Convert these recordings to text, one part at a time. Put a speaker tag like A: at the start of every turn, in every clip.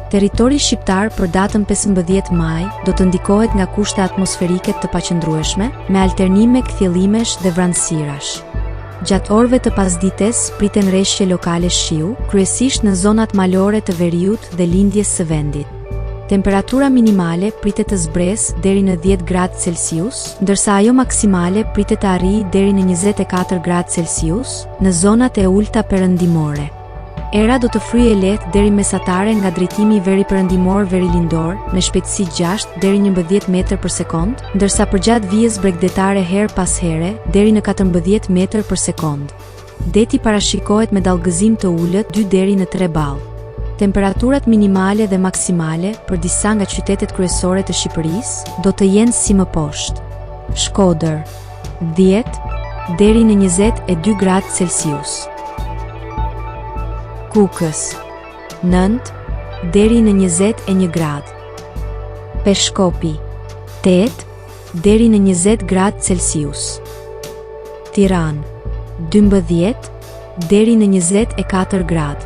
A: Territori shqiptar për datën 15 maj do të ndikohet nga kushte atmosferike të paqëndrueshme, me alternime kthjellimesh dhe vranësirash. Gjatë orëve të pasdites priten rreshje lokale shiu, kryesisht në zonat malore të veriut dhe lindjes së vendit. Temperatura minimale pritet të zbresë deri në 10 gradë Celsius, ndërsa ajo maksimale pritet të arrijë deri në 24 gradë Celsius në zonat e ulta perëndimore. Era do të fryjë lehtë deri mesatare nga drejtimi veri perëndimor verilindor me shpejtësi 6 deri 11 metër për sekond, ndërsa përgjatë vijës bregdetare her pas here deri në 14 metër për sekond. Deti parashikohet me dallgëzim të ulët 2 deri në 3 ball. Temperaturat minimale dhe maksimale për disa nga qytetet kryesore të Shqipërisë do të jenë si më poshtë. Shkodër 10 deri në 22 gradë Celsius. Kukës 9 deri në 21 gradë. Peshkopi 8 deri në 20 gradë Celsius. Tiranë 12 deri në 24 gradë.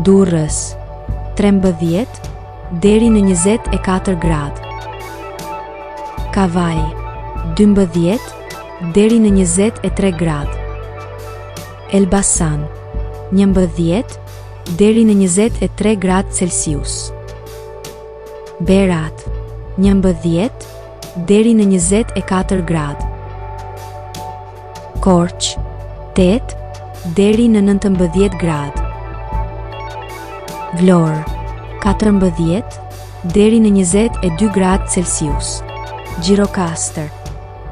A: Durrës 13 deri në 24 gradë. Kavaj 12 deri në 23 gradë. Elbasan 11 deri në 23 gradë Celsius. Berat 11 deri në 24 gradë. Korç 8 deri në 19 gradë. Vlorë 14 deri në 22 gradë Celsius. Gjirokastër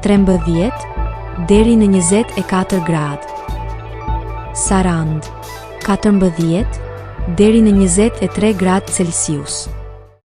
A: 13 deri në 24 gradë. Sarand 14 deri në 23 gradë Celsius.